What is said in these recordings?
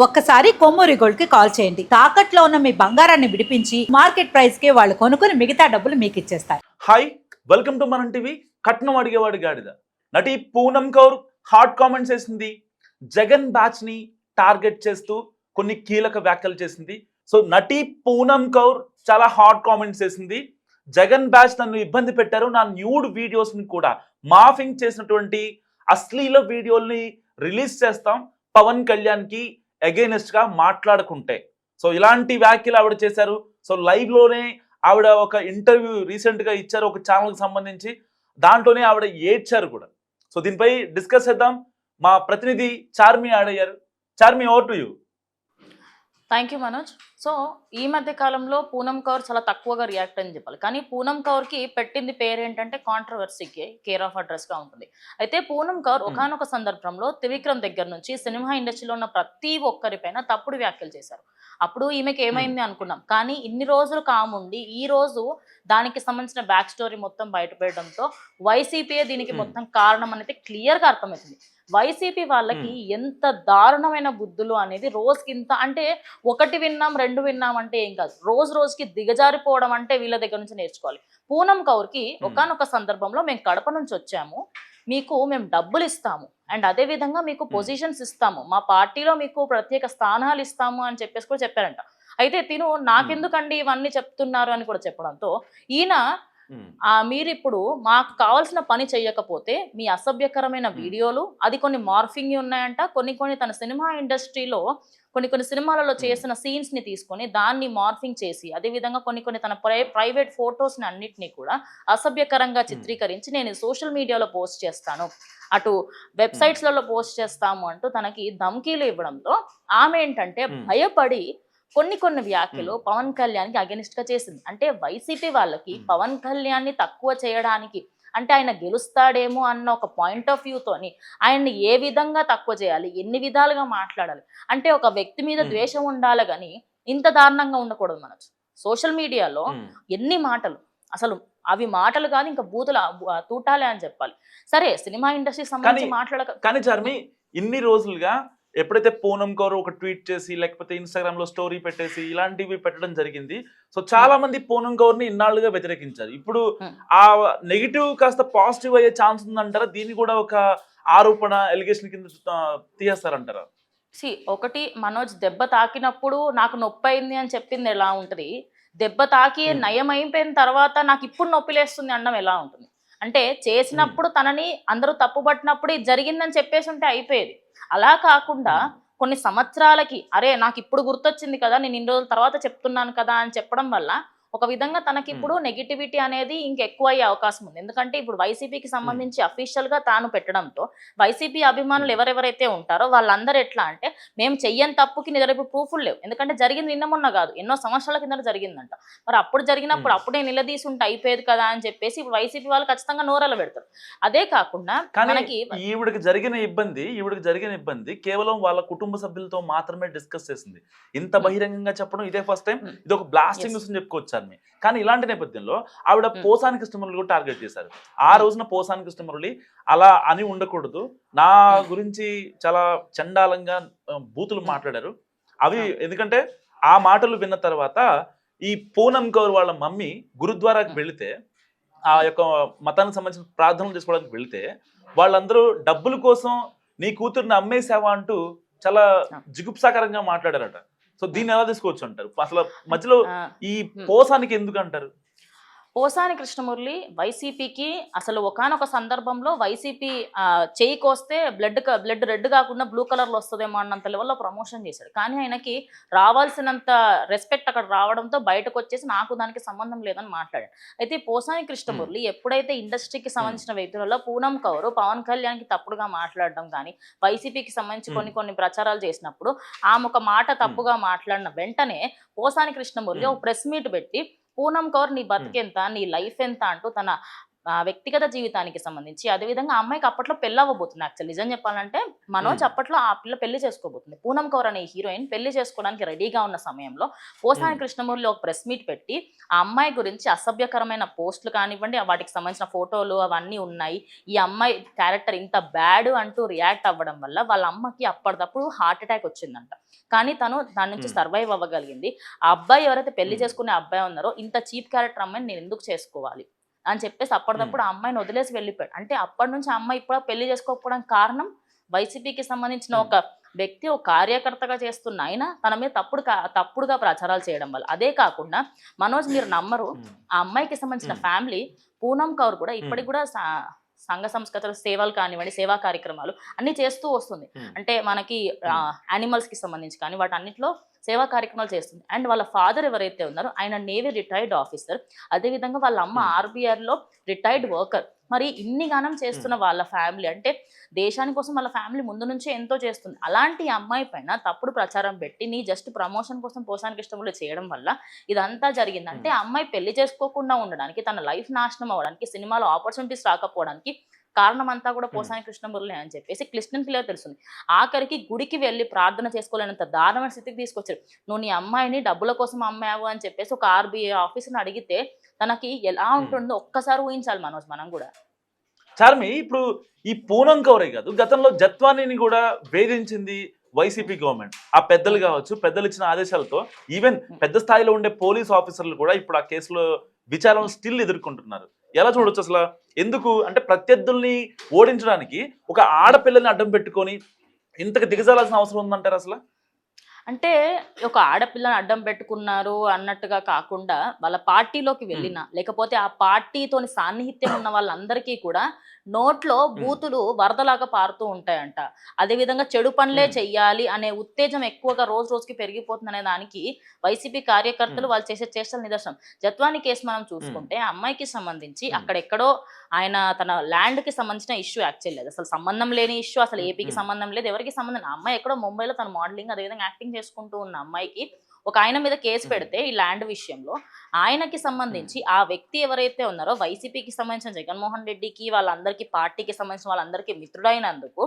ఒక్కసారి కొమ్మూరి గోల్డ్ కి కాల్ చేయండి. తాకట్లో ఉన్న మీ బంగారాన్ని విడిపించి మార్కెట్ ప్రైస్ కి వాళ్ళు కొనుక్కుని మిగతా డబ్బులు మీకు ఇచ్చేస్తారు. హాయ్, వెల్కమ్ టు మనం టీవీ. కట్నం అడిగేవాడి గాడిద నటి పూనం కౌర్ హాట్ కామెంట్స్ చేసింది. జగన్ బ్యాచ్ ని టార్గెట్ చేస్తూ కొన్ని కీలక వ్యాఖ్యలు చేసింది. సో నటి పూనం కౌర్ చాలా హాట్ కామెంట్స్ చేసింది. జగన్ బ్యాచ్ నన్ను ఇబ్బంది పెట్టారు, నా న్యూడ్ వీడియోస్ ని కూడా మాఫింగ్ చేసినటువంటి అశ్లీల వీడియోల్ని రిలీజ్ చేస్తాం పవన్ కళ్యాణ్ కి అగైనెస్ట్ గా మాట్లాడుకుంటే. సో ఇలాంటి వ్యాఖ్యలు ఆవిడ చేశారు. సో లైవ్ లోనే ఆవిడ ఒక ఇంటర్వ్యూ రీసెంట్ గా ఇచ్చారు ఒక ఛానల్ కి సంబంధించి. దాంట్లోనే ఆవిడ ఏడ్చారు కూడా. సో దీనిపై డిస్కస్ చేద్దాం. మా ప్రతినిధి చార్మి ఆడయ్యారు. Charmi, over to you. Thank you Manoj. So ఈ మధ్య కాలంలో పూనం కౌర్ చాలా తక్కువగా రియాక్ట్ అని చెప్పాలి. కానీ పూనం కౌర్కి పెట్టింది పేరు ఏంటంటే కాంట్రవర్సీకి కేర్ ఆఫ్ అడ్రస్గా ఉంటుంది. అయితే పూనం కౌర్ ఒకానొక సందర్భంలో త్రివిక్రమ్ దగ్గర నుంచి సినిమా ఇండస్ట్రీలో ఉన్న ప్రతి ఒక్కరిపైన తప్పుడు వ్యాఖ్యలు చేశారు. అప్పుడు ఈమెకి ఏమైంది అనుకున్నాం, కానీ ఇన్ని రోజులు కాముండి ఈ రోజు దానికి సంబంధించిన బ్యాక్ స్టోరీ మొత్తం బయటపడడంతో వైసీపీయే దీనికి మొత్తం కారణం అనేది క్లియర్గా అర్థమవుతుంది. వైసీపీ వాళ్ళకి ఎంత దారుణమైన బుద్ధులు అనేది రోజుకింత, అంటే ఒకటి విన్నాం రెండు విన్నాం అంటే ఏం కాదు, రోజు రోజుకి దిగజారిపోవడం అంటే వీళ్ళ దగ్గర నుంచి నేర్చుకోవాలి. పూనం కౌర్కి ఒకానొక సందర్భంలో మేము కడప నుంచి వచ్చాము, మీకు మేము డబ్బులు ఇస్తాము అండ్ అదే విధంగా మీకు పొజిషన్స్ ఇస్తాము, మా పార్టీలో మీకు ప్రత్యేక స్థానాలు ఇస్తాము అని చెప్పేసి కూడా చెప్పారంట. అయితే తిను నాకెందుకండి ఇవన్నీ చెప్తున్నారు అని కూడా చెప్పడంతో ఈయన మీరు ఇప్పుడు మాకు కావాల్సిన పని చెయ్యకపోతే మీ అసభ్యకరమైన వీడియోలు, అది కొన్ని మార్ఫింగ్ ఉన్నాయంట, కొన్ని తన సినిమా ఇండస్ట్రీలో కొన్ని సినిమాలలో చేసిన సీన్స్ ని తీసుకొని దాన్ని మార్ఫింగ్ చేసి అదేవిధంగా కొన్ని తన ప్రైవేట్ ఫొటోస్ ని అన్నిటినీ కూడా అసభ్యకరంగా చిత్రీకరించి నేను సోషల్ మీడియాలో పోస్ట్ చేస్తాను, అటు వెబ్సైట్స్లలో పోస్ట్ చేస్తాము అంటూ తనకి ధమ్కీలు ఇవ్వడంతో ఆమె ఏంటంటే భయపడి కొన్ని వ్యాఖ్యలు పవన్ కళ్యాణ్కి అగెనిస్ట్ గా చేసింది. అంటే వైసీపీ వాళ్ళకి పవన్ కళ్యాణ్ని తక్కువ చేయడానికి, అంటే ఆయన గెలుస్తాడేమో అన్న ఒక పాయింట్ ఆఫ్ వ్యూతోని ఆయన్ని ఏ విధంగా తక్కువ చేయాలి, ఎన్ని విధాలుగా మాట్లాడాలి, అంటే ఒక వ్యక్తి మీద ద్వేషం ఉండాలి కానీ ఇంత దారుణంగా ఉండకూడదు. మన సోషల్ మీడియాలో ఎన్ని మాటలు, అసలు అవి మాటలు కాదు ఇంకా బూతుల తూటాలే అని చెప్పాలి. సరే సినిమా ఇండస్ట్రీ సంబంధించి మాట్లాడక, కానీ చార్మి ఇన్ని రోజులుగా ఎప్పుడైతే పూనం కౌర్ ఒక ట్వీట్ చేసి లేకపోతే ఇన్స్టాగ్రామ్ లో స్టోరీ పెట్టేసి ఇలాంటివి పెట్టడం జరిగింది, సో చాలా మంది పూనం కౌర్ ని ఇన్నాళ్ళుగా వ్యతిరేకించారు. ఇప్పుడు ఆ నెగిటివ్ కాస్త పాజిటివ్ అయ్యే ఛాన్స్ ఉందంటారా? దీన్ని కూడా ఒక ఆరోపణ ఎలిగేషన్ కింద తీయేస్తారంటారా? ఒకటి మనోజ్, దెబ్బ తాకినప్పుడు నాకు నొప్పి అయింది అని చెప్పింది ఎలా ఉంటుంది, దెబ్బ తాకి నయం అయిపోయిన తర్వాత నాకు ఇప్పుడు నొప్పి లేస్తుంది అనడం ఎలా ఉంటుంది? అంటే చేసినప్పుడు తనని అందరూ తప్పుపట్టినప్పుడు ఇది జరిగిందని చెప్పేసి ఉంటే అయిపోయేది. అలా కాకుండా కొన్ని సంవత్సరాలకి అరే నాకు ఇప్పుడు గుర్తొచ్చింది కదా, నేను ఇన్ని రోజుల తర్వాత చెప్తున్నాను కదా అని చెప్పడం వల్ల ఒక విధంగా తనకి ఇప్పుడు నెగిటివిటీ అనేది ఇంకెక్కువ అయ్యే అవకాశం ఉంది. ఎందుకంటే ఇప్పుడు వైసీపీకి సంబంధించి అఫీషియల్ గా తాను పెట్టడంతో వైసీపీ అభిమానులు ఎవరెవరైతే ఉంటారో వాళ్ళందరూ ఎట్లా అంటే మేము చెయ్యని తప్పుకి నీ దగ్గర ఇప్పుడు ప్రూఫ్లు లేవు, ఎందుకంటే జరిగింది నిన్న మొన్న కాదు ఎన్నో సంవత్సరాల కింద జరిగిందంట, మరి అప్పుడు జరిగినప్పుడు అప్పుడే నిలదీసి ఉంటే అయిపోయేది కదా అని చెప్పేసి ఇప్పుడు వైసీపీ వాళ్ళు ఖచ్చితంగా నోరలు పెడతారు. అదే కాకుండా మనకి ఈవిడికి జరిగిన ఇబ్బంది కేవలం వాళ్ళ కుటుంబ సభ్యులతో మాత్రమే డిస్కస్ చేసింది. ఇంత బహిరంగంగా చెప్పడం ఇదే ఫస్ట్ టైం. ఇది ఒక బ్లాస్టింగ్ న్యూస్ అని చెప్పుకోవచ్చు. కానీ ఇలాంటి నేపథ్యంలో ఆవిడ పోసాని కృష్ణమురళి కూడా టార్గెట్ చేశారు. ఆ రోజున పోసాని కృష్ణమురళి అలా అని ఉండకూడదు, నా గురించి చాలా చండాలంగా బూతులు మాట్లాడారు అవి. ఎందుకంటే ఆ మాటలు విన్న తర్వాత ఈ పూనం కౌర్ వాళ్ళ మమ్మీ గురుద్వారాకి వెళితే, ఆ యొక్క మతానికి సంబంధించిన ప్రార్థనలు చేసుకోవడానికి వెళితే వాళ్ళందరూ డబ్బుల కోసం నీ కూతుర్ని అమ్మేసావా అంటూ చాలా జిగుప్సాకరంగా మాట్లాడారట. సో దీన్ని ఎలా తీసుకోవచ్చు అంటారు? అసలు మధ్యలో ఈ పోసానికి ఎందుకు అంటారు? పోసాని కృష్ణమురళి వైసీపీకి అసలు ఒకానొక సందర్భంలో వైసీపీ చేయి కోస్తే బ్లడ్ రెడ్ కాకుండా బ్లూ కలర్లో వస్తుందేమో అన్నంత లెవెల్లో ప్రమోషన్ చేశాడు. కానీ ఆయనకి రావాల్సినంత రెస్పెక్ట్ అక్కడ రావడంతో బయటకు వచ్చేసి నాకు దానికి సంబంధం లేదని మాట్లాడాడు. అయితే పోసాని కృష్ణమురళి ఎప్పుడైతే ఇండస్ట్రీకి సంబంధించిన వ్యక్తులలో పూనం కౌర్ పవన్ కళ్యాణ్కి తప్పుడుగా మాట్లాడడం కానీ వైసీపీకి సంబంధించి కొన్ని ప్రచారాలు చేసినప్పుడు ఆమె ఒక మాట తప్పుగా మాట్లాడిన వెంటనే పోసాని కృష్ణమురళి ఒక ప్రెస్ మీట్ పెట్టి పూనం కౌర్ నీ బతికెంత, నీ లైఫ్ ఎంత అంటూ తన వ్యక్తిగత జీవితానికి సంబంధించి, అదేవిధంగా ఆ అమ్మాయికి అప్పట్లో పెళ్ళి అవ్వబోతుంది. యాక్చువల్ నిజం చెప్పాలంటే మనోజ్ అప్పట్లో ఆ పిల్ల పెళ్లి చేసుకోబోతుంది. పూనం కౌర్ అనే హీరోయిన్ పెళ్లి చేసుకోవడానికి రెడీగా ఉన్న సమయంలో పోసాని కృష్ణమూర్తి ఒక ప్రెస్ మీట్ పెట్టి ఆ అమ్మాయి గురించి అసభ్యకరమైన పోస్టులు కానివ్వండి, వాటికి సంబంధించిన ఫోటోలు అవన్నీ ఉన్నాయి, ఈ అమ్మాయి క్యారెక్టర్ ఇంత బ్యాడ్ అంటూ రియాక్ట్ అవ్వడం వల్ల వాళ్ళ అమ్మకి అప్పటిదప్పుడు హార్ట్ అటాక్ వచ్చిందంట. కానీ తను దాని నుంచి సర్వైవ్ అవ్వగలిగింది. ఆ అబ్బాయి ఎవరైతే పెళ్లి చేసుకునే అబ్బాయి ఉన్నారో, ఇంత చీప్ క్యారెక్టర్ అమ్మాయిని నేను ఎందుకు చేసుకోవాలి అని చెప్పేసి అప్పటిదప్పుడు ఆ అమ్మాయిని వదిలేసి వెళ్ళిపోయాడు. అంటే అప్పటి నుంచి ఆ అమ్మాయి ఇప్పుడు పెళ్లి చేసుకోకపోవడానికి కారణం వైసీపీకి సంబంధించిన ఒక వ్యక్తి, ఒక కార్యకర్తగా చేస్తున్న ఆయన తన మీద తప్పుడుగా ప్రచారాలు చేయడం వల్ల. అదే కాకుండా మనోజ్ మీరు నమ్మరు, ఆ అమ్మాయికి సంబంధించిన ఫ్యామిలీ పూనం కౌర్ కూడా ఇప్పటికి కూడా సంఘ సంస్కృతుల సేవలు కానివ్వండి, సేవా కార్యక్రమాలు అన్ని చేస్తూ వస్తుంది. అంటే మనకి యానిమల్స్ కి సంబంధించి కానీ వాటి అన్నింటిలో సేవా కార్యక్రమాలు చేస్తుంది. అండ్ వాళ్ళ ఫాదర్ ఎవరైతే ఉన్నారో ఆయన నేవీ రిటైర్డ్ ఆఫీసర్, అదేవిధంగా వాళ్ళ అమ్మ RBR లో రిటైర్డ్ వర్కర్. మరి ఇన్ని గానం చేస్తున్న వాళ్ళ ఫ్యామిలీ, అంటే దేశాని కోసం వాళ్ళ ఫ్యామిలీ ముందు నుంచే ఎంతో చేస్తుంది. అలాంటి అమ్మాయి పైన తప్పుడు ప్రచారం పెట్టి నీ జస్ట్ ప్రమోషన్ కోసం పోసానికి ఇష్టంలో చేయడం వల్ల ఇదంతా జరిగింది. అంటే ఆ అమ్మాయి పెళ్లి చేసుకోకుండా ఉండడానికి, తన లైఫ్ నాశనం అవ్వడానికి, సినిమాలో ఆపర్చునిటీస్ రాకపోవడానికి కారణం అంతా కూడా పోసాని కృష్ణమురళి అని చెప్పేసి క్లియర్ తెలుస్తుంది. ఆఖరికి గుడికి వెళ్ళి ప్రార్థన చేసుకోలేనంత దారుణమైన స్థితికి తీసుకొచ్చారు. నువ్వు నీ అమ్మాయిని డబ్బుల కోసం అమ్మావు అని చెప్పేసి ఒక RBI ఆఫీసర్ని అడిగితే తనకి ఎలా ఉంటుందో ఒక్కసారి ఊహించాలి మనోజ్ మనం కూడా. చార్మి, ఇప్పుడు ఈ పూనం కౌరే కాదు, గతంలో జత్వానీని కూడా వేధించింది వైసీపీ గవర్నమెంట్. ఆ పెద్దలు కావచ్చు, పెద్దలు ఇచ్చిన ఆదేశాలతో ఈవెన్ పెద్ద స్థాయిలో ఉండే పోలీస్ ఆఫీసర్లు కూడా ఇప్పుడు ఆ కేసులో విచారణ స్టిల్ ఎదుర్కొంటున్నారు. ఎలా చూడొచ్చు అసలు? ఎందుకు అంటే ప్రత్యర్థుల్ని ఓడించడానికి ఒక ఆడపిల్లని అడ్డం పెట్టుకొని ఇంతకు దిగజాల్సిన అవసరం ఉందంటారు అసలు? అంటే ఒక ఆడపిల్లని అడ్డం పెట్టుకున్నారు అన్నట్టుగా కాకుండా వాళ్ళ పార్టీలోకి వెళ్ళిన, లేకపోతే ఆ పార్టీతోని సాన్నిహిత్యం ఉన్న వాళ్ళందరికీ కూడా నోట్లో బూతులు వరదలాగా పారుతూ ఉంటాయంట. అదేవిధంగా చెడు పనులే చెయ్యాలి అనే ఉత్తేజం ఎక్కువగా రోజు రోజుకి పెరిగిపోతుంది అనే దానికి వైసీపీ కార్యకర్తలు వాళ్ళు చేసే చేష్టల నిదర్శనం. జత్వాని కేసు మనం చూసుకుంటే అమ్మాయికి సంబంధించి అక్కడెక్కడో ఆయన తన ల్యాండ్ కి సంబంధించిన ఇష్యూ యాక్చువల్ లేదు, అసలు సంబంధం లేని ఇష్యూ, అసలు ఏపీకి సంబంధం లేదు, ఎవరికి సంబంధం. అమ్మాయి ఎక్కడో ముంబైలో తన మోడలింగ్ అదేవిధంగా యాక్టింగ్ చేసుకుంటూ ఉన్న అమ్మాయికి ఒక ఆయన మీద కేసు పెడితే ఈ ల్యాండ్ విషయంలో ఆయనకి సంబంధించి ఆ వ్యక్తి ఎవరైతే ఉన్నారో వైసీపీకి సంబంధించిన జగన్మోహన్ రెడ్డికి వాళ్ళందరికీ పార్టీకి సంబంధించిన వాళ్ళందరికీ మిత్రుడైనందుకు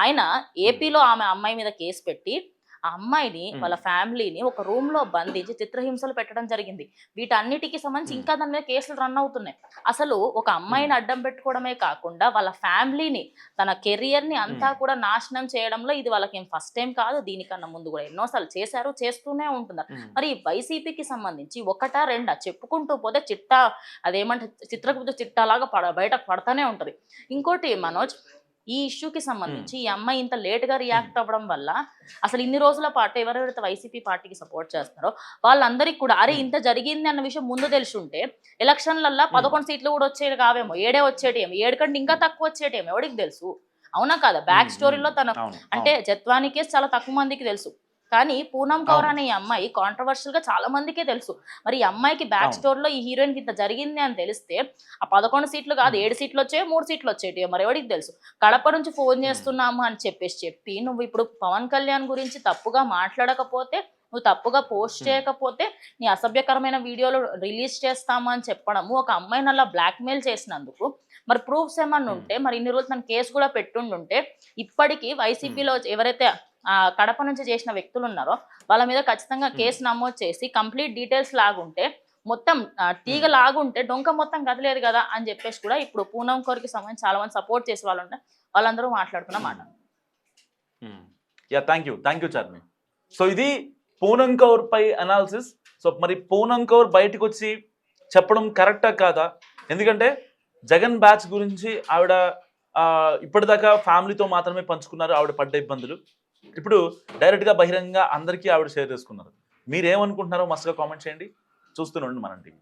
ఆయన ఏపీలో ఆమె అమ్మాయి మీద కేసు పెట్టి ఆ అమ్మాయిని వాళ్ళ ఫ్యామిలీని ఒక రూమ్ లో బంధించి చిత్రహింసలు పెట్టడం జరిగింది. వీటన్నిటికీ సంబంధించి ఇంకా దాని మీద కేసులు రన్ అవుతున్నాయి. అసలు ఒక అమ్మాయిని అడ్డం పెట్టుకోవడమే కాకుండా వాళ్ళ ఫ్యామిలీని, తన కెరియర్ ని అంతా కూడా నాశనం చేయడంలో ఇది వాళ్ళకి ఫస్ట్ టైం కాదు, దీనికన్నా ముందు కూడా ఎన్నోసార్లు చేశారు, చేస్తూనే ఉంటున్నారు. మరి వైసీపీకి సంబంధించి ఒకటా రెండా చెప్పుకుంటూ పోతే చిట్టా అదేమంటే చిత్రగుప్త చిట్టాలాగా బయటకు పడతానే ఉంటది. ఇంకోటి మనోజ్, ఈ ఇష్యూకి సంబంధించి ఈ అమ్మాయి ఇంత లేట్ గా రియాక్ట్ అవ్వడం వల్ల అసలు ఇన్ని రోజుల పాటు ఎవరెవరైతే వైసీపీ పార్టీకి సపోర్ట్ చేస్తున్నారో వాళ్ళందరికీ కూడా అరే ఇంత జరిగింది అన్న విషయం ముందు తెలిసి ఉంటే ఎలక్షన్లల్లో 11 సీట్లు కూడా వచ్చేది కావేమో, 7 వచ్చేటేమో, 7 కంటే ఇంకా తక్కువ వచ్చేటేమో, ఎవరికి తెలుసు? అవునా కదా? బ్యాక్ స్టోరీలో తన అంటే జత్వాని కేసు చాలా తక్కువ మందికి తెలుసు, కానీ పూనం కౌర్ అనే ఈ అమ్మాయి కాంట్రవర్షియల్ గా చాలా మందికే తెలుసు. మరి ఈ అమ్మాయికి బ్యాక్ స్టోరీలో ఈ హీరోయిన్ కి ఇంత జరిగింది అని తెలిస్తే ఆ 11 సీట్లు కాదు 7 సీట్లు వచ్చాయి, 3 సీట్లు వచ్చేటి, మరి ఎవరికి తెలుసు? కడప నుంచి ఫోన్ చేస్తున్నాము అని చెప్పి నువ్వు ఇప్పుడు పవన్ కళ్యాణ్ గురించి తప్పుగా మాట్లాడకపోతే, నువ్వు తప్పుగా పోస్ట్ చేయకపోతే నీ అసభ్యకరమైన వీడియోలు రిలీజ్ చేస్తాము అని చెప్పడము, ఒక అమ్మాయిని అలా బ్లాక్మెయిల్ చేసినందుకు మరి ప్రూఫ్స్ ఏమన్నా ఉంటే, మరి ఇన్ని రోజులు తన కేసు కూడా పెట్టుండుంటే ఇప్పటికీ వైసీపీలో ఎవరైతే కడప నుంచి చేసిన వ్యక్తులు ఉన్నారో వాళ్ళ మీద ఖచ్చితంగా కేసు నమోదు చేసి కంప్లీట్ డీటెయిల్స్ లాగుంటే, మొత్తం తీగ లాగుంటే డొంక మొత్తం కదలేదు కదా అని చెప్పేసి కూడా ఇప్పుడు పూనం కౌర్కి సంబంధించి చాలా మంది సపోర్ట్ చేసే వాళ్ళు ఉంటే వాళ్ళందరూ మాట్లాడుతున్న మాట. Thank you Charmi. సో ఇది పూనం కౌర్ పై అనాలిసిస్. సో మరి పూనం కౌర్ బయటకు వచ్చి చెప్పడం కరెక్టా కాదా? ఎందుకంటే జగన్ బ్యాచ్ గురించి ఆవిడ ఇప్పటిదాకా ఫ్యామిలీతో మాత్రమే పంచుకున్నారు ఆవిడ పడ్డ ఇబ్బందులు. ఇప్పుడు డైరెక్ట్గా బహిరంగంగా అందరికీ ఆవిడ షేర్ చేసుకున్నారు. మీరేమనుకుంటున్నారో మస్తుగా కామెంట్ చేయండి. చూస్తూనే ఉండండి మన టీవీ.